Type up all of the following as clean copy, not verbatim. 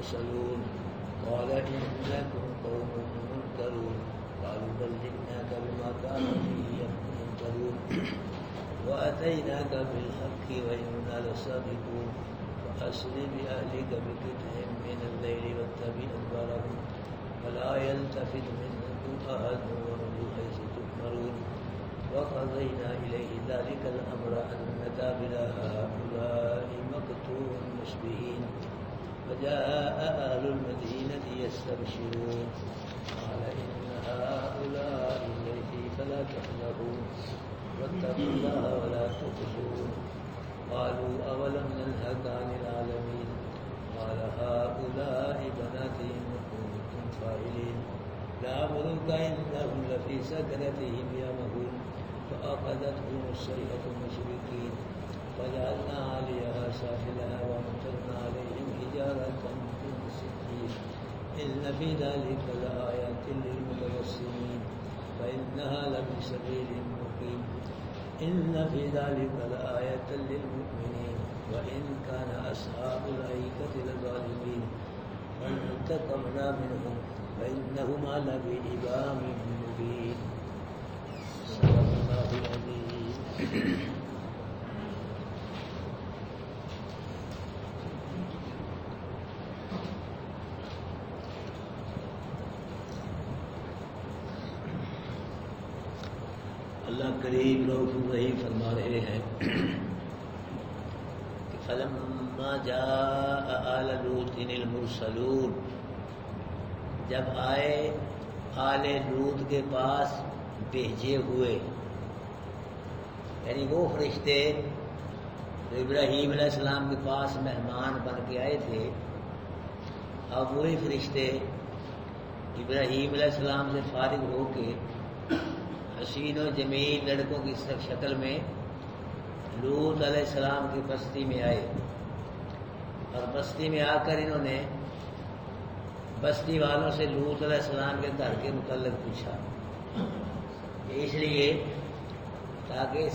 المرسلون قال إنكم قوم منكرون قالوا بل جئناك بما كانوا فيه يمترون وأتيناك بالحق وإنا لصادقون فأسر بأهلك بقطع من الليل واتبع أدبارهم فلا يلتفت منكم أحد وامضوا حيث تؤمرون وقضينا إليه ذلك الأمر أن دابر هؤلاء مقطوع مصبحين فجاء أهل المدينة يستبشرون قال إن هؤلاء ضيفي فلا تقلقوا واتقوا الله ولا تخزون قالوا أولم ننهك عن العالمين قال هؤلاء بناتي إن كنتم فاعلين لأمرك إنهم لفي سكنتهم يعمهون فأخذتهم الصيحة مشركين فجعلنا عليها سافلها وأمطرنا عليهم حجارة من سجيل إن في ذلك لآيات للمتوسمين فإنها لفي سبيل مقيم إن في ذلك لآية للمؤمنين وإن كان أصحاب الأيكة لظالمين فانتقمنا منهم فإنهما لبإمام مبين صدق الله العظيم. اللہ کریم رؤوف رحیم فرما رہے ہیں کہ فلما جاء آل لوط المرسلون، جب آئے آل لوط کے پاس بھیجے ہوئے، یعنی وہ فرشتے جو ابراہیم علیہ السلام کے پاس مہمان بن کے آئے تھے، اب وہی فرشتے ابراہیم علیہ السلام سے فارغ ہو کے حسین و جمیل لڑکوں کی شکل میں لوط علیہ السلام کی بستی میں آئے، اور بستی میں آ کر انہوں نے بستی والوں سے لوط علیہ السلام کے گھر کے متعلق پوچھا، اس لیے تاکہ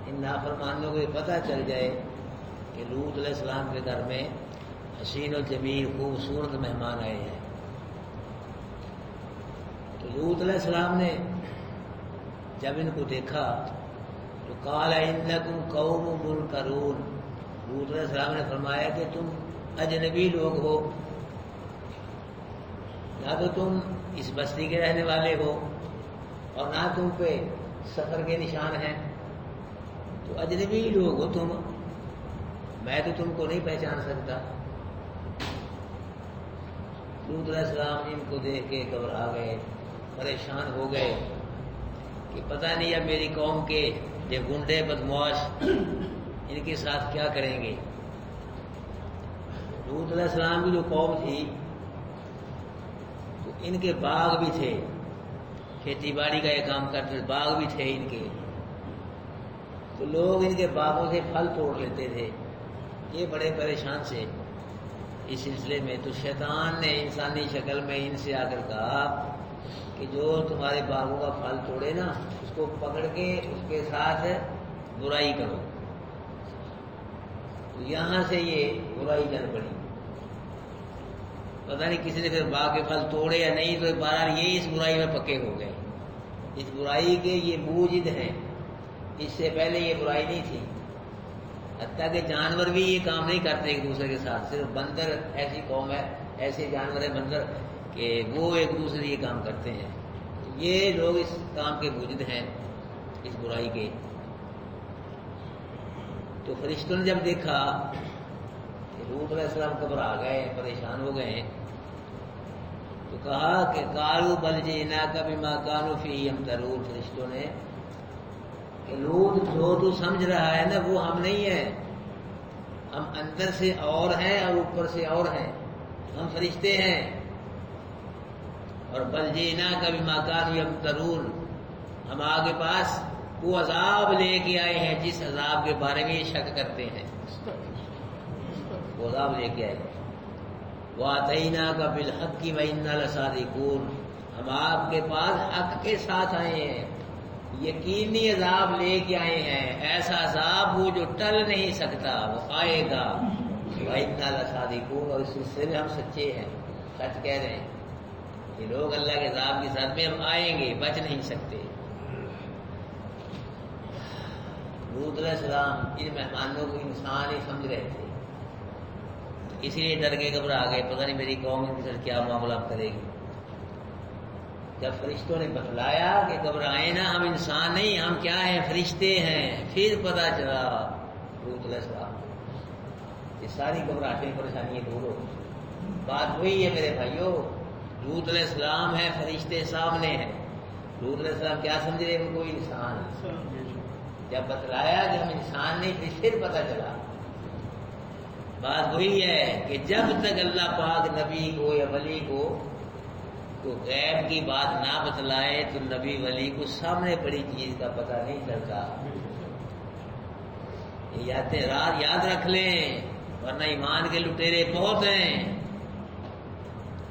ان نافرمانوں کو یہ پتہ چل جائے کہ لوط علیہ السلام کے گھر میں حسین و جمیل خوبصورت مہمان آئے ہیں۔ تو لوط علیہ السلام نے جب ان کو دیکھا تو قال انکم قوم منکرون، لوط علیہ السلام نے فرمایا کہ تم اجنبی لوگ ہو، نہ تو تم اس بستی کے رہنے والے ہو اور نہ تم پہ سفر کے نشان ہیں، تو اجنبی لوگ ہو تم، میں تو تم کو نہیں پہچان سکتا۔ لوط علیہ السلام ان کو دیکھ کے گھبرا گئے، پریشان ہو گئے کہ پتہ نہیں اب میری قوم کے یہ گنڈے بدمعاش ان کے ساتھ کیا کریں گے۔ لوط علیہ السلام کی جو قوم تھی تو ان کے باغ بھی تھے، کھیتی باڑی کا یہ کام کرتے، باغ بھی تھے ان کے، تو لوگ ان کے باغوں سے پھل توڑ لیتے تھے، یہ بڑے پریشان سے اس سلسلے میں۔ تو شیطان نے انسانی شکل میں ان سے آ کر کہا کہ جو تمہارے باغوں کا پھل توڑے نا، اس کو پکڑ کے اس کے ساتھ برائی کرو۔ تو یہاں سے یہ برائی جن پڑی، پتہ نہیں کسی نے پھر باغ کے پھل توڑے یا نہیں، تو بہرحال یہ اس برائی میں پکے ہو گئے، اس برائی کے یہ موجد ہیں، اس سے پہلے یہ برائی نہیں تھی۔ حتیٰ کہ جانور بھی یہ کام نہیں کرتے ایک دوسرے کے ساتھ، صرف بندر ایسی قوم ہے، ایسے جانور ہیں بندر کہ وہ ایک دوسرے یہ کام کرتے ہیں، یہ لوگ اس کام کے موجد ہیں، اس برائی کے۔ تو فرشتوں نے جب دیکھا کہ لوط علیہ السلام گھبرا گئے، پریشان ہو گئے، تو کہا کہ قالوا بل جئناک بما كانوا فيه يمترون، فرشتوں نے کہ لوط جو تو سمجھ رہا ہے نا وہ ہم نہیں ہیں، ہم اندر سے اور ہیں اور اوپر سے اور ہیں، ہم فرشتے ہیں، اور بل جئناک بما كانوا يمترون، ہم آگے پاس وہ عذاب لے کے آئے ہیں جس عذاب کے بارے میں یہ شک کرتے ہیں، وہ عذاب لے کے آئے ہیں۔ وَآتَيْنَاكَ بِالْحَقِّ وَإِنَّا لَصَادِقُونَ، ہم آپ کے پاس حق کے ساتھ آئے ہیں، یقینی عذاب لے کے آئے ہیں، ایسا عذاب وہ جو ٹل نہیں سکتا، وہ آئے گا، وَإِنَّا لَصَادِقُونَ، اور اس سلسلے میں ہم سچے ہیں، سچ کہہ رہے ہیں. یہ لوگ اللہ کے عذاب کے ساتھ میں ہم آئیں گے، بچ نہیں سکتے. لوط علیہ السلام ان مہمانوں کو انسان ہی سمجھ رہے تھے، اسی لیے ڈر کے گھبرا گئے، پتہ نہیں میری قوم کے ساتھ کیا معاملہ کرے گی. جب فرشتوں نے بتلایا کہ گھبرائیں نا، ہم انسان نہیں، ہم کیا ہیں، فرشتے ہیں، پھر پتہ چلا لوط علیہ السلام یہ ساری گھبراہٹیں پریشانیاں دور ہو. بات وہی ہے میرے بھائیوں، لوط علیہ السلام ہے، فرشتے سامنے ہیں. لوط علیہ السلام کیا سمجھ رہے ہیں، کوئی انسان. جب بتلایا کہ ہم انسان نہیں، پھر پتہ چلا. بات وہی ہے کہ جب تک اللہ پاک نبی کو یا ولی کو تو غیب کی بات نہ بتلائے تو نبی ولی کو سامنے پڑی چیز کا پتہ نہیں چلتا. یہ رات یاد رکھ لیں، ورنہ ایمان کے لٹیرے بہت ہیں.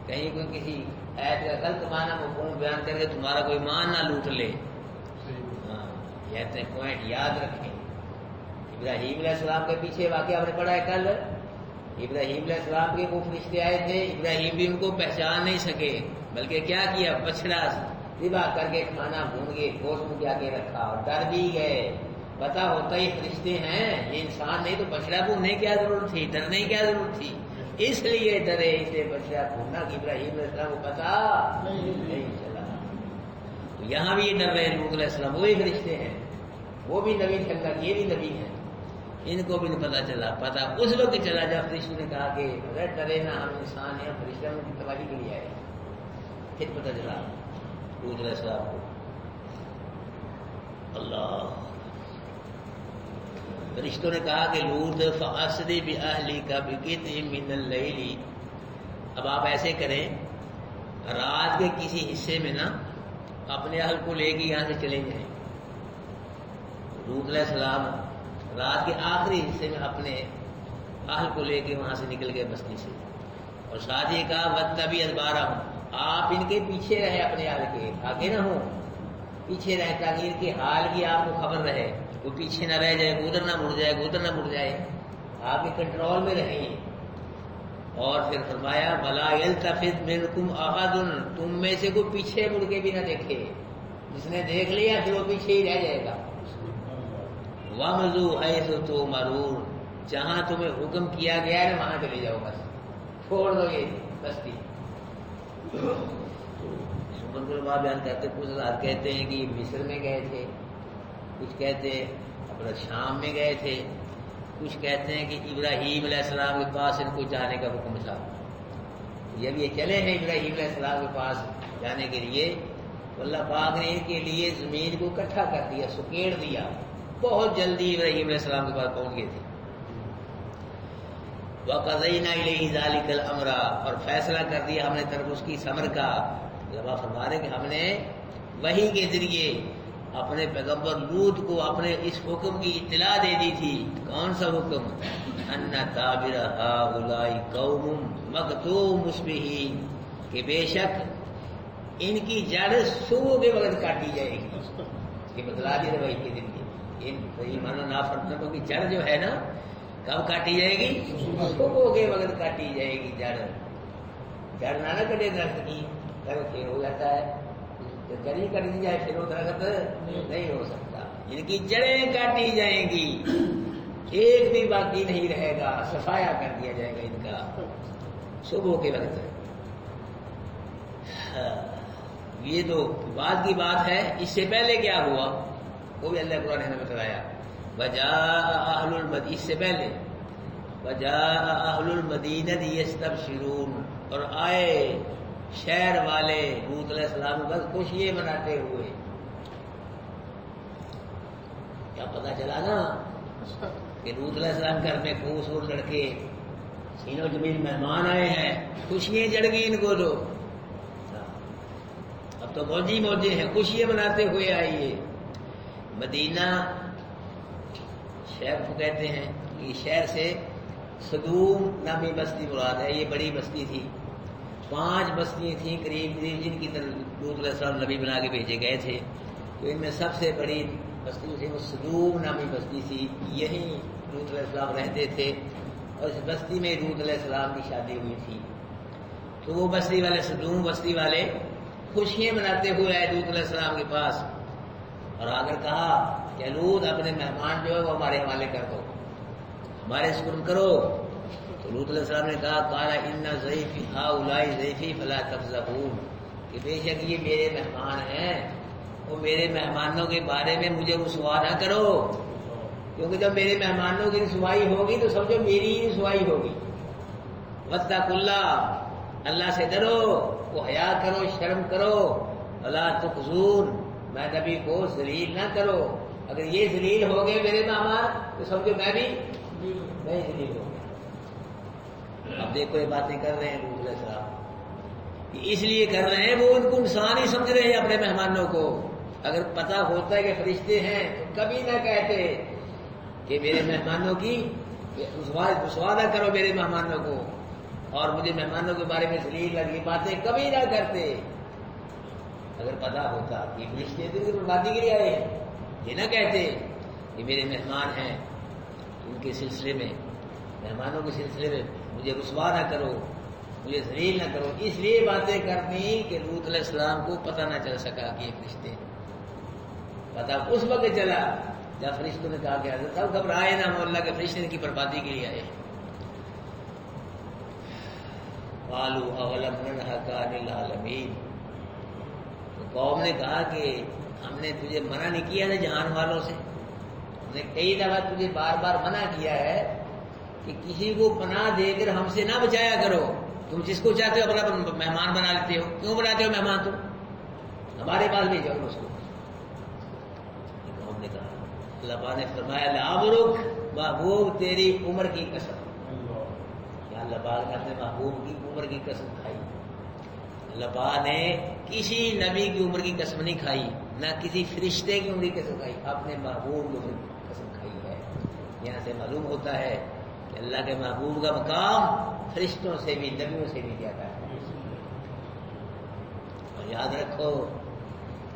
کہیں کوئی کسی ایت کا غلط معنی مفہوم بیان کر کے تمہارا کوئی ایمان نہ لوٹ لے. ہاں، یہ پوائنٹ یاد رکھیں. ابراہیم علیہ السلام کے پیچھے واقعہ ہم نے پڑھا ہے کل. ابراہیم علیہ السلام کے وہ فرشتے آئے تھے، ابراہیم بھی ان کو پہچان نہیں سکے، بلکہ کیا کیا، بچڑا ذبح کر کے کھانا بھون کے گوشت میں کیا کے رکھا، اور ڈر بھی گئے. پتا ہوتا ہی فرشتے ہیں، یہ انسان نہیں تو بچڑا بھوننے کی کیا ضرورت تھی، ڈرنے کی کیا ضرورت تھی. اس لیے ڈرے اسے بچڑا بھوننا کہ ابراہیم علیہ السلام کو پتا نہیں چلا. تو یہاں بھی یہ ڈر رہے لوط علیہ السلام، وہی فرشتے ہیں، وہ بھی نبی تھے، اللہ یہ بھی نبی ہیں. ان کو بھی نہیں پتا چلا. پتا اس وقت چلا جب فرشتوں نے کہا کہ اگر ڈرے نا، ہم انسان ہیں، فرشتے ہم کی تباہی کے لیے آئے. پھر پتا چلا لوط علیہ السلام کو. اللہ، فرشتوں نے کہا کہ لوط فَأَسْرِ بِأَهْلِكَ بِقِطْعٍ مِّنَ اللَّيْلِ، اب آپ ایسے کریں، رات کے کسی حصے میں نا اپنے اہل کو لے کے یہاں سے چلے جائیں. لوط علیہ السلام رات کے آخری حصے میں اپنے اہل کو لے کے وہاں سے نکل گئے بستی سے. اور ساتھ یہ کہا وَاتَّبِعْ أَدْبَارَهُمْ، آپ ان کے پیچھے رہے، اپنے اہل کے آگے نہ ہوں، پیچھے رہے تاکہ ان کے حال کی آپ کو خبر رہے. وہ پیچھے نہ رہ جائے، ادھر نہ مڑ جائے، ادھر نہ مڑ جائے، آپ کے کنٹرول میں رہیں. اور پھر فرمایا وَلَا يَلْتَفِتْ مِنْكُمْ أَحَدٌ، تم میں سے کوئی پیچھے مڑ کے بھی نہ دیکھے. جس نے دیکھ لیا پھر وہ پیچھے ہی رہ جائے گا. وَامْضُوا حَيْثُ تُؤْمَرُونَ، جہاں تمہیں حکم کیا گیا ہے وہاں چلے جاؤ، بس چھوڑ دو یہ بستی. علماء بیان کرتے، کچھ حضرات کہتے ہیں کہ مصر میں گئے تھے، کچھ کہتے ہیں اپنا شام میں گئے تھے، کچھ کہتے ہیں کہ ابراہیم علیہ السلام کے پاس ان کو جانے کا حکم تھا. جب یہ چلے ہیں ابراہیم علیہ السلام کے پاس جانے کے لیے، تو اللہ پاک نے ان کے لیے زمین کو اکٹھا کر دیا، سکیڑ دیا. بہت جلدی ابراہیم علیہ السلام کے پاس پہنچ گئے تھے. وَقَضَيْنَا إِلَيْهِ ذَلِكَ الْأَمْرَ، اور فیصلہ کر دیا ہم نے طرف اس کی ثمر کا. لبا فرما رہے کہ ہم نے وحی کے ذریعے اپنے پیغمبر لوط کو اپنے اس حکم کی اطلاع دے دی تھی. کون سا حکم؟ ان دابر هؤلاء قوم مقطوع مصبحین، کہ بے شک ان کی جڑ صبح کے وقت کاٹی جائے گی. یہ بتلا دیا وحی کے ذریعے. ان ایمان نافرمانوں کی جڑ جو ہے نا کب کاٹی جائے گی؟ صبح کے وقت کاٹی جائے گی. جڑ نہ کٹے درخت کی، درخت پھر ہو جاتا ہے. جڑ ہی کٹ دی جائے پھر وہ درخت نہیں ہو سکتا. ان کی جڑیں کاٹی جائیں گی، ایک بھی باقی نہیں رہے گا، صفایا کر دیا جائے گا ان کا صبح کے وقت. یہ تو بعد کی بات ہے. اس سے پہلے کیا ہوا وہ بھی اللہ قرآن نے بتلایا. وجاء اہل المدینہ، اس سے پہلے وجاء اہل المدینہ یستبشرون، اور آئے شہر والے لوط علیہ السلام بس خوشیاں مناتے ہوئے. کیا پتا چلا نا کہ لوط علیہ السلام گھر میں خوبصورت لڑکے سینوں زمین مہمان آئے ہیں، خوشیاں چڑھ گئی ان کو. تو اب تو موجی موجے ہیں، خوشیاں مناتے ہوئے آئیے. مدینہ شہر کو کہتے ہیں. یہ شہر سے صدوم نامی بستی مراد ہے. یہ بڑی بستی تھی، 5 بستیاں تھیں قریب قریب جن کی طرف لوط علیہ السلام نبی بنا کے بھیجے گئے تھے. تو ان میں سب سے بڑی بستی تھی وہ صدوم نامی بستی تھی. یہیں لوط علیہ السلام رہتے تھے. اور اس بستی میں لوط علیہ السلام کی شادی ہوئی تھی. تو وہ بستی والے سدوم بستی والے خوشیاں مناتے ہوئے آئے لوط علیہ السلام کے پاس اور آ کر کہا کہ لوط اپنے مہمان جو ہے وہ ہمارے حوالے کر دو، ہمارے سپرد کرو. تو لوط علیہ السلام نے کہا قال ان ضیفی ہؤلاء ضیفی فلا تفضحون، کہ بے شک یہ میرے مہمان ہیں، وہ میرے مہمانوں کے بارے میں مجھے رسوا نہ کرو، کیونکہ جب میرے مہمانوں کی رسوائی ہوگی تو سمجھو میری ہی رسوائی ہوگی. واتقوا اللہ، اللہ سے ڈرو، وہ حیا کرو، شرم کرو. ولا تخزون، میں نبی کو ذلیل نہ کرو. اگر یہ ذلیل ہو گئے میرے مہمان تو سمجھو میں بھی ذلیل ہو گیا. اب دیکھو یہ باتیں کر رہے ہیں لوط علیہ السلام، اس لیے کر رہے ہیں وہ ان کو انسان ہی سمجھ رہے ہیں اپنے مہمانوں کو. اگر پتہ ہوتا ہے کہ فرشتے ہیں تو کبھی نہ کہتے کہ میرے مہمانوں کی رسوا نہ کرو میرے مہمانوں کو، اور مجھے مہمانوں کے بارے میں ذلیل لگی باتیں کبھی نہ کرتے. اگر پتہ ہوتا کہ فرشتے دن کی بربادی کے لیے آئے ہیں، یہ نہ کہتے کہ میرے مہمان ہیں، ان کے سلسلے میں، مہمانوں کے سلسلے میں مجھے رسوا نہ کرو، مجھے ذلیل نہ کرو. اس لیے باتیں کرنی کہ لوط علیہ السلام کو پتہ نہ چل سکا کہ یہ فرشتے ہیں. پتہ اس وقت چلا جب فرشتوں نے کہا کہ حضرت صاحب گھبرائے نہ، ہم اللہ کے فرشتے ان کی بربادی کے لیے آئے. قالوا اولم ننهك عن العالمین، تو قوم نے کہا کہ ہم نے تجھے منع نہیں کیا ہے جہان والوں سے، ہم نے کئی دفعہ تجھے بار بار منع کیا ہے کہ کسی کو پناہ دے کر ہم سے نہ بچایا کرو. تم جس کو چاہتے ہو اپنا مہمان بنا لیتے ہو، کیوں بناتے ہو مہمان؟ تم ہمارے پاس لے جاؤ اس کو. قوم نے کہا، اللہ پاک نے فرمایا لعمرک، محبوب تیری عمر کی قسم. اللہ پاک نے اپنے محبوب کی عمر کی قسم کھائی. اللہ پاک نے کسی نبی کی عمر کی قسم نہیں کھائی، نہ کسی فرشتے کی عمر کی قسم کھائی، اپنے محبوب کی عمر کی قسم کھائی ہے. یہاں سے معلوم ہوتا ہے کہ اللہ کے محبوب کا مقام فرشتوں سے بھی نبیوں سے بھی زیادہ ہے. اور یاد رکھو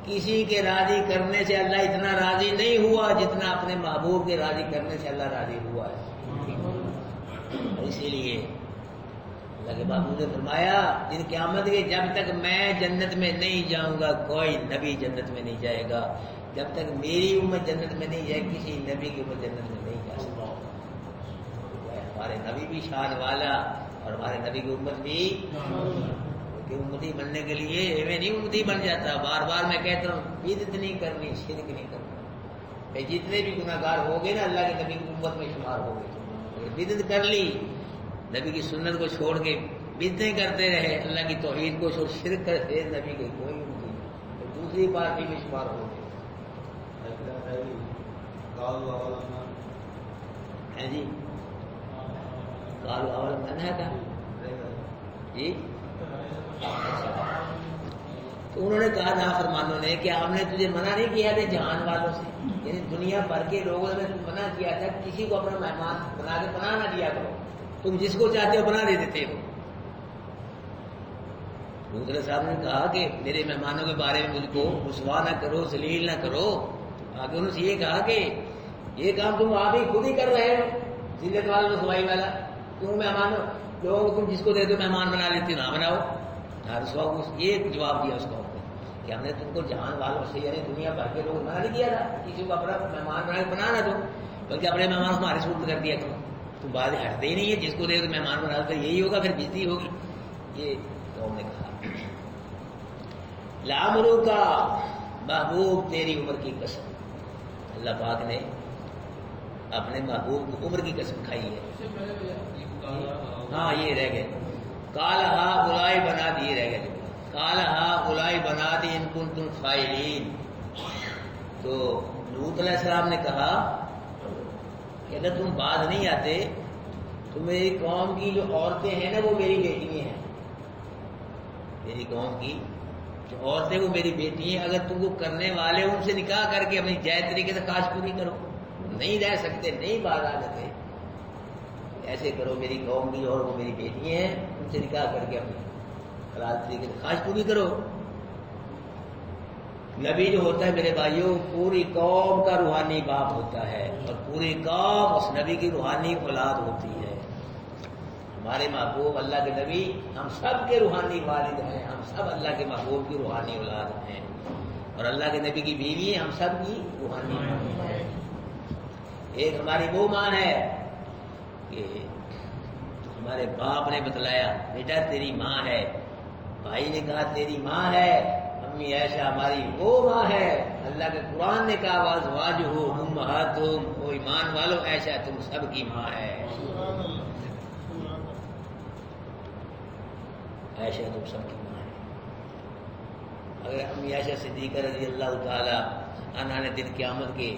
کسی کے راضی کرنے سے اللہ اتنا راضی نہیں ہوا جتنا اپنے محبوب کے راضی کرنے سے اللہ راضی ہوا ہے. اسی لیے اللہ کے محبوب نے فرمایا جن قیامت کے جب تک میں جنت میں نہیں جاؤں گا کوئی نبی جنت میں نہیں جائے گا، جب تک میری امت جنت میں نہیں جائے کسی نبی کی امت جنت میں نہیں جا سکتا. ہمارے نبی بھی شان والا اور ہمارے نبی کی امت بھی، کہ امتی بننے کے لیے میں نہیں امتی بن جاتا. بار بار میں کہتا ہوں بدعت نہیں کرنی، شرک نہیں کرنا. جتنے بھی گناہ گار ہو گئے نا اللہ کے نبی کی امت میں شمار ہو گئے. بدعت کر لی، نبی کی سنت کو چھوڑ کے بدعتیں کرتے رہے، اللہ کی توحید کو چھوڑ شرک کرتے، نبی کے کوئی امتی نہیں، دوسری پارٹی میں شمار ہو گئے. جی قالوا اولم ننهك، جی تو انہوں نے کہا نافرمانوں نے کہ ہم نے تجھے منع نہیں کیا تھا جہان والوں سے، یعنی دنیا بھر کے لوگوں نے منع کیا تھا کسی کو اپنا مہمان بنا کے پناہ نہ دیا کرو، تم جس کو چاہتے ہو پناہ دے دیتے ہو. دوسرے صاحب نے کہا کہ میرے مہمانوں کے بارے میں مجھ کو رسوا نہ کرو، ذلیل نہ کرو. آگے انہوں نے یہ کہا کہ یہ کام تم آپ ہی خود ہی کر رہے ہو، ذلت والا رسوائی والا. تم مہمان لوگوں تم جس کو دے دو مہمان بنا لیتے نہ بناؤ. رسوا کو یہ جواب دیا اس کو کہ ہم نے تم کو جہان والوں سے یعنی دنیا بھر کے لوگ منع نہیں کیا تھا کسی کو اپنا مہمان بنا کے بنا نہ دو، بلکہ اپنے مہمان کو ہمارے سپرد کر دیا کرو. تم بات ہٹتے ہی نہیں ہے، جس کو دے دو مہمان بنا دو یہی ہوگا، پھر بےزتی ہوگی. یہ قوم نے کہا لعمرو کا محبوب تیری عمر کی قسم. اللہ پاک نے اپنے محبوب کی عمر کی قسم کھائی ہے. ہاں یہ رہ گئے قال ہؤلاء بنا دیے رہ گئے قال ہؤلاء بنا دی ان کنتم فاعلین. تو لوط علیہ السلام نے کہا کہ اگر تم باز نہیں آتے تو میری قوم کی جو عورتیں ہیں نا وہ میری بیٹیاں ہیں. میری قوم کی جو عورتیں وہ میری بیٹی ہیں، اگر تم کو کرنے والے ان سے نکاح کر کے اپنی جائز طریقے سے کاش پوری کرو. نہیں رہ سکتے، نہیں باز آ سکتے، ایسے کرو میری قوم کی اور وہ میری بیٹی ہیں ان سے نکاح کر کے اپنی حلال طریقے سے خواہش پوری کرو. نبی جو ہوتا ہے میرے بھائیوں پوری قوم کا روحانی باپ ہوتا ہے اور پوری قوم اس نبی کی روحانی اولاد ہوتی ہے. ہمارے محبوب اللہ کے نبی ہم سب کے روحانی والد ہیں، ہم سب اللہ کے محبوب کی روحانی اولاد ہیں، اور اللہ کے نبی کی بیوی ہم سب کی روحانی ہیں۔ ایک ہماری وہ ماں ہے کہ ہمارے باپ نے بتلایا بیٹا تیری ماں ہے، بھائی نے کہا تیری ماں ہے، امی عائشہ ہماری وہ ماں ہے، اللہ کے قرآن نے کہا وازواجہ امہاتہم، وہ ایمان والو عائشہ تم سب کی ماں ہے، عائشہ تم سب کی ماں ہے۔ اگر امی عائشہ صدیقہ رضی اللہ تعالی عنہا نے دن قیامت کے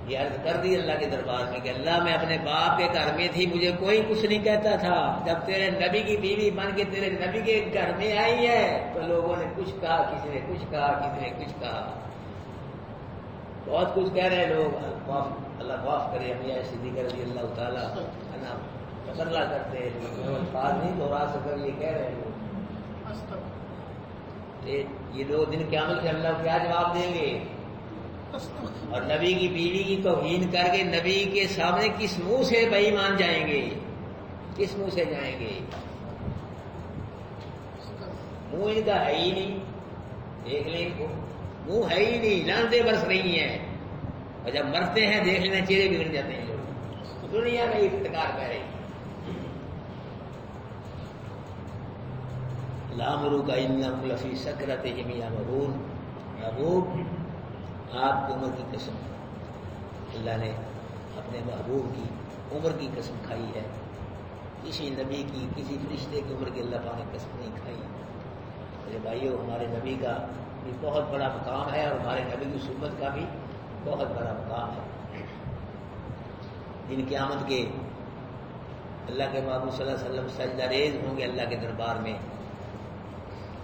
یہ عرض کر دی اللہ کے دربار میں کہ اللہ میں اپنے باپ کے گھر میں تھی، مجھے کوئی کچھ نہیں کہتا تھا، جب تیرے نبی کی بیوی بن کے تیرے نبی کے گھر میں آئی ہے تو لوگوں نے کچھ کہا، کسی نے کچھ کہا، کسی نے کچھ کہا، بہت کچھ کہہ رہے لوگ، اللہ معاف کرے۔ ہم یہ صدیقہ رضی اللہ تعالیٰ عنہ تبرہ کرتے ہیں، الفاظ نہیں دوہرا سکر یہ کہہ رہے لوگ۔ یہ دو دن قیامت سے اللہ کیا جواب دیں گے؟ اور نبی کی بیوی کی توہین کر کے نبی کے سامنے کس منہ سے بے ایمان جائیں گے؟ کس منہ سے جائیں گے؟ منہ ان کا ہے ہی نہیں، دیکھ لیں ان کو، منہ ہے ہی نہیں، لانتیں برس رہی ہیں، اور جب مرتے ہیں دیکھ لینا چہرے بگڑ جاتے ہیں لوگ، دنیا میں افتخار کر رہی۔ لامرو کا انہم لفی سکرتہم یعمہون، محبوب آپ کی عمر کی قسم، اللہ نے اپنے محبوب کی عمر کی قسم کھائی ہے، کسی نبی کی کسی فرشتے کی عمر کی اللہ پاک نے قسم نہیں کھائی۔ میرے بھائیوں ہمارے نبی کا بھی بہت بڑا مقام ہے، اور ہمارے نبی کی سنت کا بھی بہت بڑا مقام ہے۔ دن قیامت کے اللہ کے محبوب صلی اللہ علیہ وسلم سجدہ ریز ہوں گے اللہ کے دربار میں،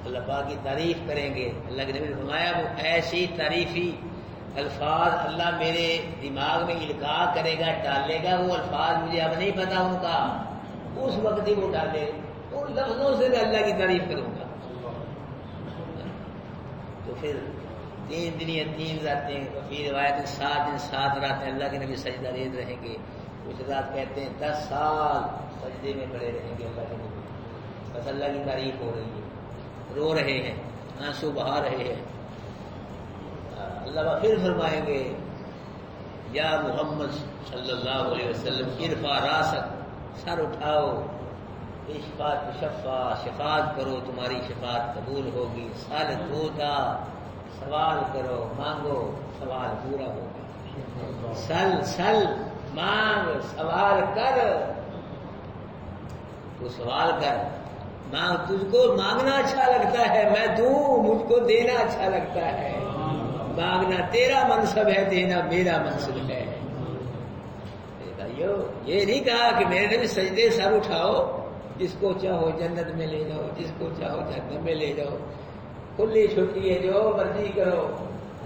اللہ پاک کی تعریف کریں گے۔ اللہ کے نبی نے فرمایا وہ ایسی تعریفی الفاظ اللہ میرے دماغ میں القاء کرے گا، ڈالے گا، وہ الفاظ مجھے اب نہیں پتا ان کا، اس وقت ہی وہ ڈالے، ان لفظوں سے میں اللہ کی تعریف کروں گا۔ تو پھر 3 دن یا 3 راتیں، پھر روایت 7 دن 7 راتیں اللہ کے نبی سجدہ ریز رہیں گے۔ کچھ رات کہتے ہیں 10 سال سجدے میں پڑے رہیں گے اللہ کے نبی، بس اللہ کی تعریف ہو رہی ہے، رو رہے ہیں، آنسو بہا رہے ہیں۔ اللہ پھر فرمائیں گے یا محمد صلی اللہ علیہ وسلم ارفع راسک، سر اٹھاؤ، اشفاعت شفا، شفاعت کرو تمہاری شفاعت قبول ہوگی، سال توتا، سوال کرو مانگو سوال پورا ہوگا، سل مانگ سوال کر، تو سوال کر مانگ، تجھ کو مانگنا اچھا لگتا ہے میں دوں، مجھ کو دینا اچھا لگتا ہے، مانگنا تیرا منصب ہے، دینا میرا منصب ہے۔ بھائیو یہ نہیں کہا کہ میرے نبی سجدے سر اٹھاؤ، جس کو چاہو جنت میں لے جاؤ، جس کو چاہو جہنم میں لے جاؤ، کھلی چھٹی ہے، جو مرضی کرو،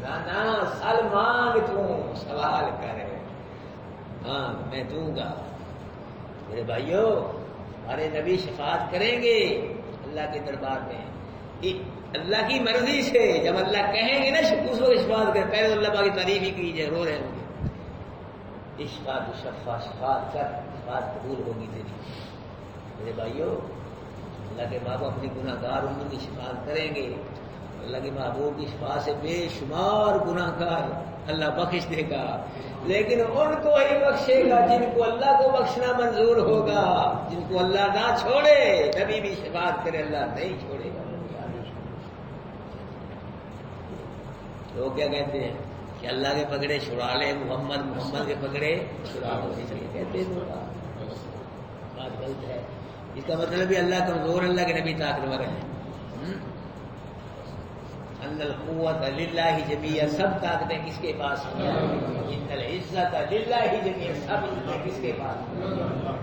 نہ سل مانگ، تو سوال کر، ہاں میں دوں گا۔ میرے بھائیو ہمارے نبی شفاعت کریں گے اللہ کے دربار میں، اللہ کی مرضی سے، جب اللہ کہیں گے نا اس وقت شفاعت کر، پہلے اللہ پاک کی تعریف ہی کیجیے، رو رہے ہوں گے، اشفاعت شفا، شفاعت کر، شفاعت قبول ہوگی تیری۔ میرے بھائیو اللہ کے محبوب اپنی گناہ گار امت کی شفاعت کریں گے، اللہ کے محبوب کی شفاعت سے بے شمار گناہ گار اللہ بخش دے گا، لیکن ان کو ہی بخشے گا جن کو اللہ کو بخشنا منظور ہوگا، جن کو اللہ نہ چھوڑے، نبی بھی شفاعت کرے اللہ نہیں چھوڑے گا۔ لوگ کیا کہتے ہیں کہ اللہ کے پکڑے چھڑا لے، محمد کے پکڑے چھڑا لو، اس لیے کہتے ہیں بات غلط ہے۔ اس کا مطلب بھی اللہ کمزور، اللہ کے نبی طاقتور ہیں۔ ان القوت للہ جمیعا، سب طاقتیں کس کے پاس ہیں؟ ان العزت للہ جمیعا، سب عزتیں کس کے پاس ہیں؟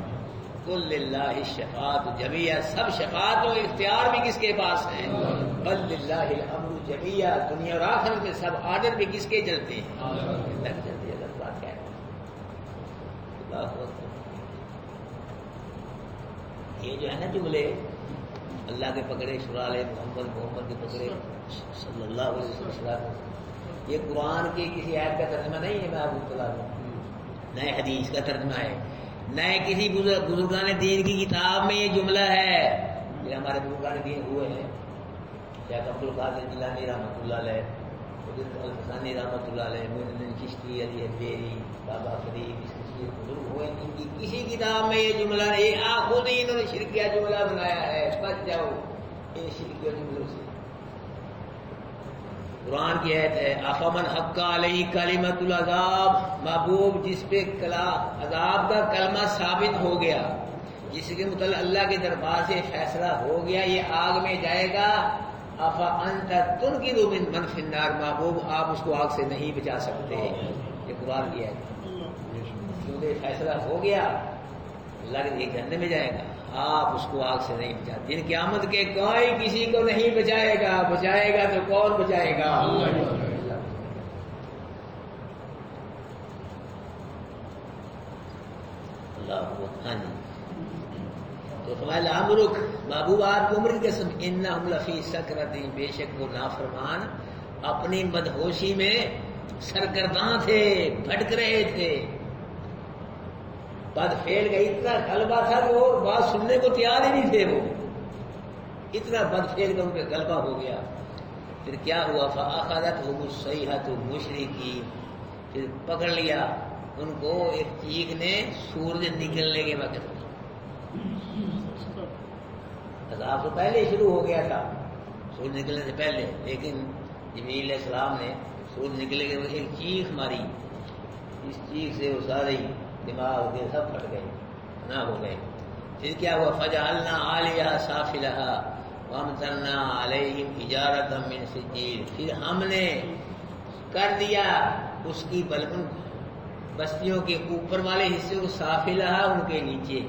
قل للہ الشفاعت جمیعا، سب شفاعت و اختیار بھی کس کے پاس ہیں؟ بل للہ الامر جمیعا، دنیا اور آخرت میں سب آرڈر بھی کس کے چلتے ہیں؟ اللہ کے چلتے ہیں۔ اللہ بات کیا ہے؟ اللہ اکبر۔ یہ جو ہے نا جملے اللہ کے پکڑے چھڑا لے، محمد کے پکڑے صلی اللہ علیہ وسلم، یہ قرآن کی کسی آیت کا ترجمہ نہیں ہے، میں آپ کو بتا دوں، نئے حدیث کا ترجمہ ہے۔ نہ کسی بزرگان دین کی کتاب میں یہ جملہ ہے. یہ ہمارے بزرگان دین ہوئے ہیں، شیخ عبد القادر جیلانی رحمۃ اللہ علیہ، الفسانی رحمۃ اللہ علیہ، معین الدین چشتی، علی حجویری، بابا فرید، اس کے بزرگ ہوئے، ان کی کسی کتاب میں یہ جملہ نہیں. خود ہی انہوں نے شرکیہ جملہ بنایا ہے. بچ جاؤ ان شرکیہ جملوں سے. قرآن کی آیت ہے افمن حق علیہ کلمۃ العذاب، محبوب جس پہ عذاب کا کلمہ ثابت ہو گیا، جس کے متعلق اللہ کے دربار سے فیصلہ ہو گیا یہ آگ میں جائے گا. افانت تنقذ من فی النار، محبوب آپ اس کو آگ سے نہیں بچا سکتے. یہ قرآن کی آیت کیونکہ فیصلہ ہو گیا اللہ کے جہنم میں جائے گا، آپ اس کو آگ سے نہیں بچاتے. دن قیامت کے کوئی کسی کو نہیں بچائے گا. بچائے گا تو کون بچائے گا؟ اللہ. ہاں جی، تو فرمایا لامرک، محبوب آپ کو عمر کی قسم، انہم لفی سکرۃ، بے شک وہ نافرمان اپنی مدہوشی میں سرگرداں تھے، بھٹک رہے تھے. بات پھیل گئی، اتنا غلبہ تھا کہ وہ بات سننے کو تیار ہی نہیں تھے. وہ اتنا بد پھیل کر ان پہ غلبہ ہو گیا. پھر کیا ہوا؟ فأخذتهم الصیحۃ مشرکین، پھر پکڑ لیا ان کو ایک چیخ نے سورج نکلنے کے وقت. عذاب تو پہلے شروع ہو گیا تھا سورج نکلنے سے پہلے، لیکن جبریل علیہ السلام نے سورج نکلنے کے وقت ایک چیخ ماری. اس چیخ سے وہ سارے دماغ کے سب پھٹ گئے، نہ ہو گئے. پھر کیا ہوا؟ فجعلنا عالیہا سافلہا وامطرنا علیہم حجارۃ من سجیل، پھر ہم نے کر دیا اس کی بستیوں کے اوپر والے حصے کو سافلہا، ان کے نیچے.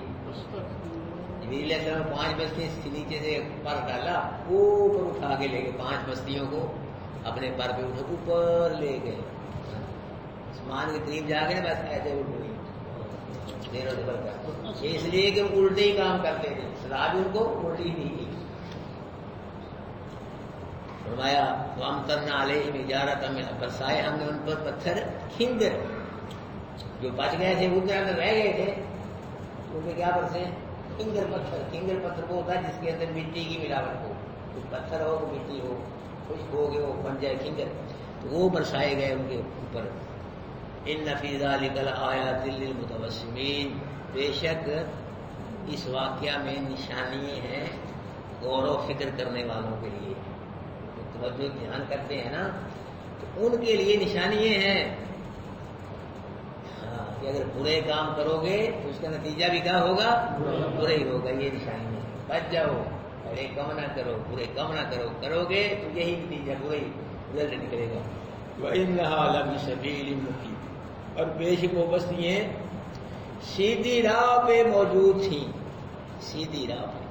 نبی علیہ السلام 5 بستیاں سے نیچے سے پر ڈالا، اوپر اٹھا کے لے گئے. 5 بستیوں کو اپنے پر پہ اٹھا اوپر لے گئے. آسمان کے قریب جا گئے، بس ایسے اٹھ گئی. اس لیے کہ وہ الٹے ہی کام کرتے تھے، سزا بھی ان کو الٹی نہیں کی. فرمایا وامطرنا علیہم حجارۃ من، برسائے ہم نے ان پر پتھر کھنگر. جو بچ گئے تھے وہ اندر رہ گئے تھے، ان پہ کیا برسے؟ کھنگر پتھر. کھنگر پتھر وہ ہوتا ہے جس کے اندر مٹی کی ملاوٹ ہو، کچھ پتھر ہو تو مٹی ہو، خشک ہو گئے وہ بن جائے کھنگر. تو وہ برسائے گئے ان کے اوپر. ان فی ذلک لآیات للمتوسمین، بے شک اس واقعہ میں نشانی ہیں غور و فکر کرنے والوں کے لیے. توجہ دھیان کرتے ہیں نا، تو ان کے لیے نشانی یہ ہے کہ اگر برے کام کرو گے تو اس کا نتیجہ بھی کیا ہوگا؟ برا ہی ہوگا. یہ نشانی ہے. بچ جاؤ، برے کم نہ کرو، برے کم نہ کرو. کرو گے تو یہی نتیجہ برا ہی رزلٹ نکلے گا. وَإِنَّهَا لَبِسَبِيلٍ مُقِيمٍ، اور بے شک وہ بستیاں سیدھی راہ پہ موجود تھیں. سیدھی راہ پہ،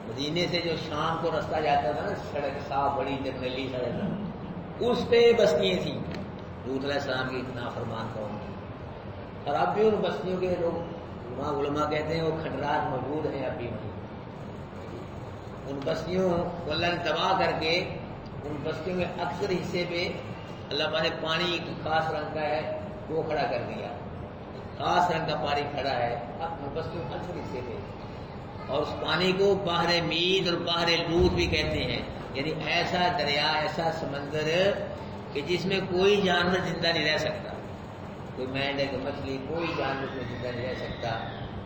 مدینے سے جو شام کو رستہ جاتا تھا نا، سڑک صاف بڑی جنگلی سڑک، اس پہ بستیاں تھیں. لوط علیہ السلام کی نافرمان قوم کی. اور اب بھی ان بستیوں کے لوگ علماء کہتے ہیں وہ کھنڈرات موجود ہیں اب بھی وہیں. ان بستیوں کو اللہ نے تباہ کر کے ان بستیوں کے اکثر حصے پہ اللہ پاک نے پانی ایک خاص رنگ کا ہے وہ کھڑا کر دیا. خاص رنگ کا پانی کھڑا ہے اب بستیوں کے اکثر حصے پہ. اور اس پانی کو بحر میت اور بحر لوط بھی کہتے ہیں. یعنی ایسا دریا، ایسا سمندر کہ جس میں کوئی جانور زندہ نہیں رہ سکتا. کوئی مینڈ ہے، کوئی مچھلی، کوئی جانور اس میں زندہ نہیں رہ سکتا.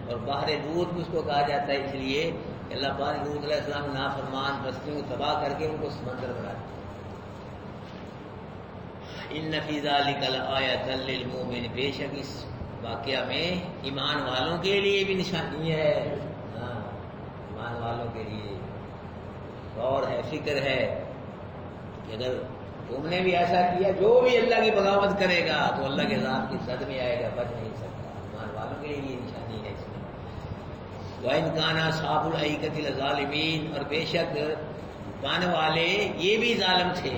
اور بحر لوط بھی اس کو کہا جاتا ہے اس لیے کہ اللہ پاک نے لوط علیہ السلام نافرمان بستیوں کو تباہ کر کے ان کو سمندر بنا دیا. ان فی ذلک لآیۃ للمؤمن، بے شک اس واقعہ میں ایمان والوں کے لیے بھی نشانی ہے. ایمان والوں کے لیے غور ہے، فکر ہے کہ اگر تم نے بھی ایسا کیا، جو بھی اللہ کی بغاوت کرے گا تو اللہ کے عذاب کی زد میں آئے گا، بچ نہیں سکتا. ایمان والوں کے لیے یہ نشانی ہے اس میں. وَإِنْ كَانَ أَصْحَابُ الْأَيْكَةِ لَظَالِمِينَ، اور بے شک بن والے یہ بھی ظالم تھے.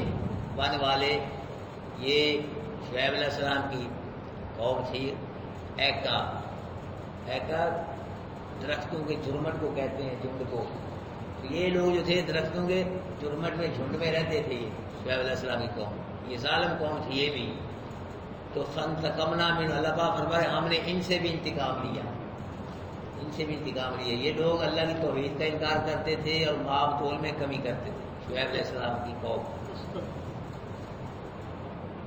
بن والے یہ شعیب علیہ السلام کی قوم تھی. ایکا درختوں کے جھرمٹ کو کہتے ہیں، جھنڈ کو. یہ لوگ جو تھے درختوں کے جھرمٹ میں جھنڈ میں رہتے تھے. شعیب علیہ السلام کی قوم یہ ظالم قوم تھی. یہ بھی تو فانتقمنا من، اللہ پاک فرمائے ہم نے ان سے بھی انتقام لیا، ان سے بھی انتقام لیا۔ یہ لوگ اللہ کی توحید کا انکار کرتے تھے اور ماب تول میں کمی کرتے تھے، شعیب علیہ السلام کی قوم۔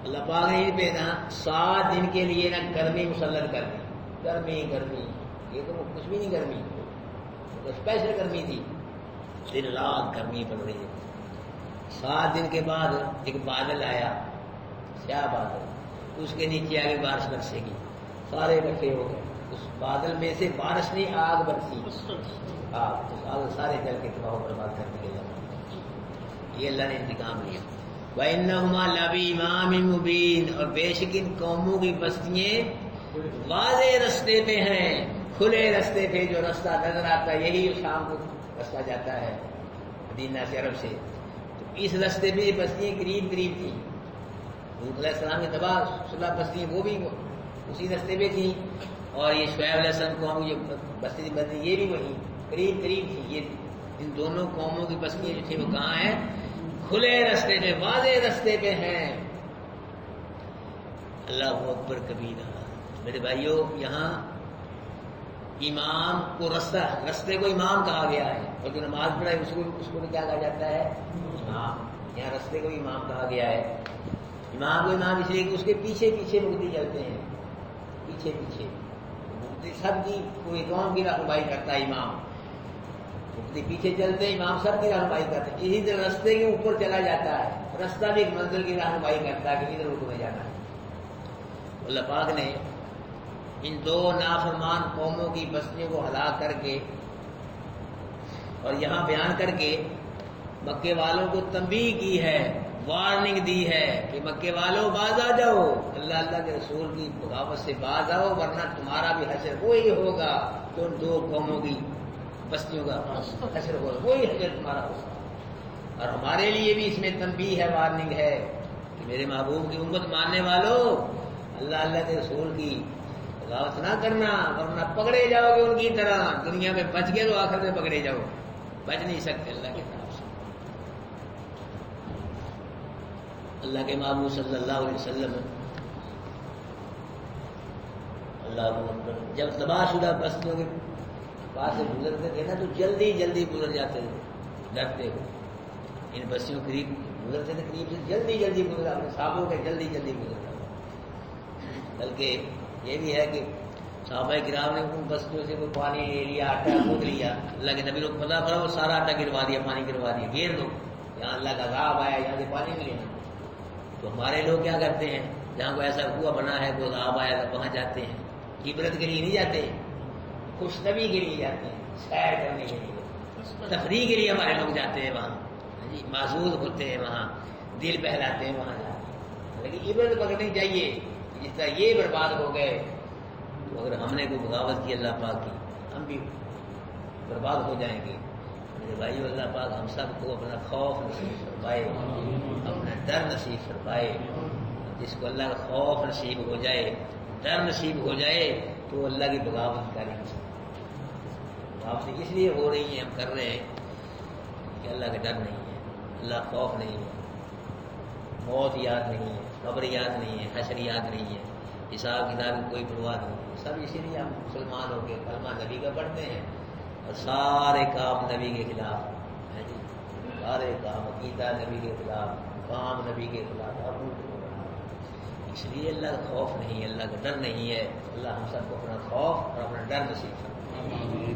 اللہ پاک نے پہ نا 7 دن کے لیے نا گرمی مسلط کر دی، گرمی گرمی، یہ تو کچھ بھی نہیں گرمی، تو اسپیشل گرمی تھی، دن رات گرمی پڑ رہی ہے۔ 7 دن کے بعد ایک بادل آیا، سیاہ بادل، اس کے نیچے آگے بارش برسے گی، سارے اکٹھے ہو گئے، اس بادل میں سے بارش نہیں آگ برسی، آگ، اس آگ سارے جل کے تباہ و برباد کر کے جانا۔ یہ اللہ نے انتقام لیا۔ وَإِنَّهُمَا لَبِإِمَامٍ مُبِينٍ، اور بے شک ان قوموں کی بستیاں واضح رستے پہ ہیں، کھلے رستے پہ، جو رستہ نظر آتا ہے یہی شام کو رستہ جاتا ہے مدینہ سے، عرب سے، تو اس رستے پہ یہ بستیاں قریب قریب تھیں۔ لوط علیہ السلام کی تباہ شدہ بستیاں وہ بھی اسی رستے پہ تھیں، اور یہ شعیب علیہ السلام قوم کی بستی یہ بھی وہی قریب قریب تھی۔ یہ ان دونوں قوموں کی بستیاں جو تھیں وہ کہاں ہیں؟ کھلے رستے پہ، واضح رستے پہ ہیں۔ اللہ اکبر کبیرہ۔ میرے بھائیوں، یہاں امام کو رستے کو امام کہا گیا ہے، اور جو نماز پڑھائے اس کو کیا کہا جاتا ہے؟ امام۔ یہاں رستے کو امام کہا گیا ہے۔ امام کو امام اس لیے کہ اس کے پیچھے پیچھے مقتدی چلتے ہیں، پیچھے پیچھے مقتدی سب کی، کوئی قوم کی رہنمائی کرتا ہے امام، مقتدی پیچھے چلتے ہیں، امام سب کی رہنمائی کرتے ہیں۔ اسی طرح رستے کے اوپر چلا جاتا ہے، رستہ بھی ایک منزل کی رہنمائی کرتا ہے کہ ادھر رک میں جانا ہے۔ اللہ پاک نے ان 2 نافرمان قوموں کی بستیوں کو ہلاک کر کے اور یہاں بیان کر کے مکے والوں کو تنبیہ کی ہے، وارننگ دی ہے کہ مکے والوں باز آ جاؤ، اللہ کے رسول کی بغاوت سے باز آؤ، ورنہ تمہارا بھی حشر وہی ہوگا تو ان 2 قوموں کی بستیوں کا حشر ہوگا، وہی حشر تمہارا ہوگا۔ اور ہمارے لیے بھی اس میں تنبیہ ہے، وارننگ ہے کہ میرے محبوب کی امت ماننے والوں، اللہ کے رسول کی بغاوت نہ کرنا، ورنہ پکڑے جاؤ گے ان کی طرح۔ دنیا میں بچ گئے تو آخر میں پکڑے جاؤ، بچ نہیں سکتے اللہ کی طرف سے۔ اللہ کے محبوب صلی اللہ علیہ وسلم جب تباہ شدہ بستیوں کے پاس سے گزرتے تھے نا تو جلدی جلدی گزر جاتے تھے، ڈرتے ہوئے۔ ان بستیوں قریب گزرتے تھے، قریب سے جلدی جلدی گزرا، اپنے صحابوں کے جلدی جلدی گزر جاتا۔ بلکہ یہ بھی ہے کہ صحابہ کرام نے ان بستیوں سے کوئی پانی لے لیا، آٹا کھود لیا، اللہ کے نبی لوگ پتہ پڑا وہ سارا آٹا گروا دیا، پانی گروا دیا، گھیر دو، یہاں اللہ کا عذاب آیا، یہاں سے پانی نہیں لینا۔ تو ہمارے لوگ کیا کرتے ہیں، جہاں کوئی ایسا کنواں بنا ہے، کوئی عذاب آیا تو وہاں جاتے ہیں، عبرت کے لیے نہیں جاتے، خوش طبی کے لیے جاتے ہیں، سیر کرنے کے لیے، تفریح کے لیے ہمارے لوگ جاتے ہیں وہاں، محظوظ ہوتے ہیں وہاں، دل بہلاتے ہیں وہاں جاتے ہیں۔ لیکن عبرت پکڑنی چاہیے، جس طرح یہ برباد ہو گئے تو اگر ہم نے کوئی بغاوت کی اللہ پاک کی، ہم بھی برباد ہو جائیں گے۔ میرے بھائیو، اللہ پاک ہم سب کو اپنا خوف نصیب فرمائے، اپنا ڈر نصیب فرمائے۔ جس کو اللہ کا خوف نصیب ہو جائے، ڈر نصیب ہو جائے تو اللہ کی بغاوت کریں گے۔ بغاوت اس لیے ہو رہی ہیں، ہم کر رہے ہیں کہ اللہ کا ڈر نہیں ہے، اللہ خوف نہیں ہے، موت یاد نہیں ہے، قبر یاد نہیں ہے، حشر یاد نہیں ہے، حساب کتاب کی کوئی پرواہ نہیں ہے۔ سب اسی لیے ہم مسلمان ہو کے کلمہ نبی کا پڑھتے ہیں اور سارے کام نبی کے خلاف ہے جی، سارے کام عقیدہ نبی کے خلاف، کام نبی کے خلاف، اس لیے اللہ کا خوف نہیں ہے، اللہ کا ڈر نہیں ہے۔ اللہ ہم سب کو اپنا خوف اور اپنا ڈر نصیب فرمائے۔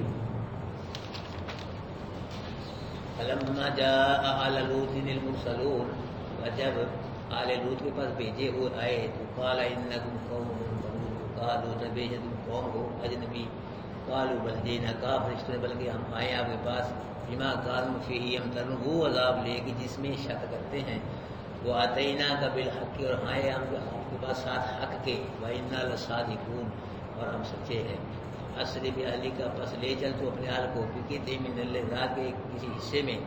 فلما جاء آل لوط المرسلون، جب آل لوط کے پاس بھیجے ہوئے آئے تو قال انکم قوم منکرون، قالوا بے شک تم قوم ہو اجنبی، قالوا بل جئناک، فرشتوں نے بلکہ ہم آئے آپ کے پاس، بما کانوا فیہ یمترون، وہ عذاب لے کہ جس میں شک کرتے ہیں، وہ آتیناک بالحق، اور آئے ہم آپ کے پاس ساتھ حق کے، وإنا لصادقون، اور ہم سچے ہیں۔ اسری بأہلک، پس لے چل تو اپنے اہل کو، بقطع من اللیل، رات کے کسی حصے میں،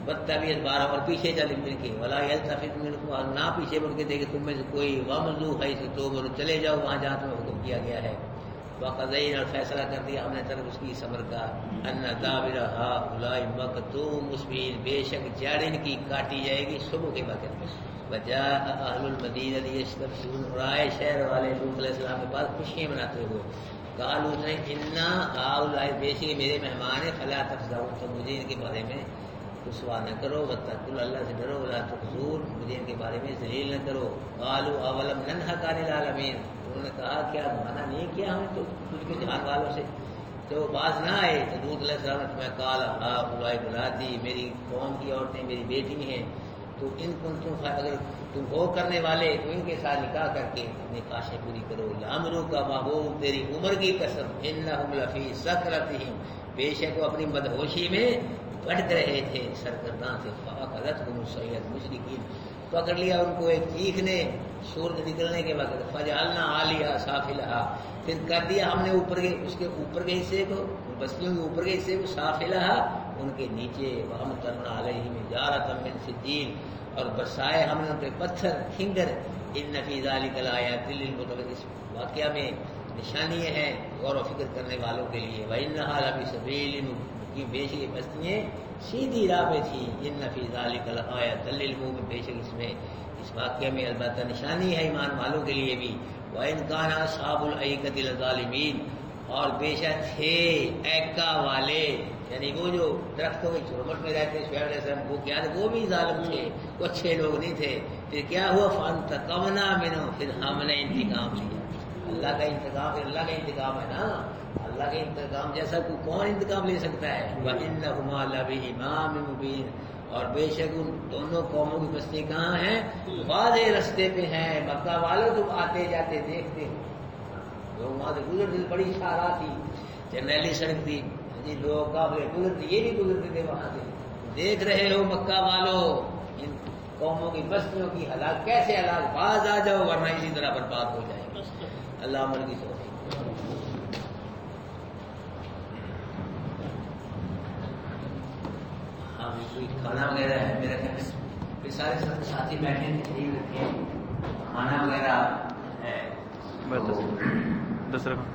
بدتبیت بارہ، اور پیچھے چل مل کے، ولا یلتفت منکم، اور نہ پیچھے مڑ کے دیکھے تم میں سے کوئی، وامضوا حیث تؤمرون، چلے جاؤ وہاں جہاں تمہیں حکم کیا گیا ہے۔ وقضینا، اور فیصلہ کر دیا ہم نے طرف اس کی صبر کا، ان دابر ہؤلاء مقطوع مصبحین، بے شک جڑ ان کی کاٹی جائے گی صبح کے وقت، فجاء اہل المدینہ یستبشرون، اور آئے شہر والے لوط علیہ السلام کے پاس خوشیاں مناتے ہوئے، قالوا نے انا هؤلاء بیشک میرے مہمان ہیں، فلا تفزعوا، تو مجھے ان کے بارے میں رسوا نہ کرو، واتقوا اللہ سے ڈرو، ولا تخزون، مجھے ان کے بارے میں ذلیل نہ کرو۔ قالوا اولم ننهك عن العالمین، انہوں نے کہا کیا منع نہیں کیا ہمیں تو تجھ کے جہان والوں سے، تو باز نہ آئے۔ تو لوط علیہ السلام نے فرمایا قال هؤلاء بناتی، میری قوم کی عورتیں میری بیٹی ہیں، تو ان کنتم اگر تم ہو کرنے والے تو ان کے ساتھ نکاح کر کے اپنی خواہشیں پوری کرو۔ لعمرک محبوب، تیری عمر کی قسم، انہم لفی سکرتہم، بے شک وہ اپنی مدہوشی میں بھٹک رہے تھے، سرگرداں تھے۔ فاخذتہم الصیحۃ مشرکین، پکڑ لیا ان کو ایک چیخ نے سورج نکلنے کے وقت، فجعلنا عالیہا سافلہا، پھر کر دیا ہم نے اوپر کے اس کے اوپر کے حصے کو، بستیوں کے اوپر کے حصے کو، سافلہا ان کے نیچے، وامطرنا علیہم حجارۃ من سجیل، اور برسائے ہم نے ان پہ پتھر کھنگر۔ ان فی ذلک لآیات للمتوسمین، اس واقعہ میں نشانیاں ہیں غور و فکر کرنے والوں کے لیے۔ وانھا لبسبیل مقیم، بے شک یہ بستیاں سیدھی راہ پہ تھی۔ ان فی ذلک لآیات للمؤمنین، بے شک اس میں اس واقعے میں البتہ نشانی ہے ایمان والوں کے لیے بھی۔ وان کان اصحاب الایکۃ لظالمین، اور بے شک تھے ایکا والے، یعنی وہ جو درختوں کی چرمٹ میں رہتے شعیب علیہ السلام، وہ کیا تھے؟ وہ بھی ظالم تھے، وہ اچھے لوگ نہیں تھے۔ پھر کیا ہوا؟ فانتقمنا منہم، پھر ہم نے انتقام لیا۔ اللہ کا انتقام پھر اللہ کا انتقام ہے نا، اللہ کا انتقام جیسا کوئی کون انتقام لے سکتا ہے؟ وَإِنَّهُمَا لَبِإِمَامٍ مُبِينٍ، اور بے شک ان دونوں قوموں کی بستی کہاں ہیں؟ واضح رستے پہ ہیں۔ مکہ والوں تم آتے جاتے دیکھتے ہو، لوگ وہاں سے گزرتے، بڑی شاہراہ تھی، جرنیلی سڑک تھی، جی لوگ قافلے گزرتے، یہ نہیں گزرتے تھے وہاں سے۔ دیکھ رہے ہو مکہ والوں ان قوموں کی بستیوں کی ہلاک، کیسے ہلاک، باز آ جاؤ ورنہ اسی طرح برباد ہو جائے گا۔ اللہ عمل کی توفیق۔ ہاں کوئی کھانا وغیرہ ہے میرا خیال میں سارے ساتھی بیٹھے ہیں، ٹھیک رکھے، کھانا وغیرہ ہے۔ 10 رقم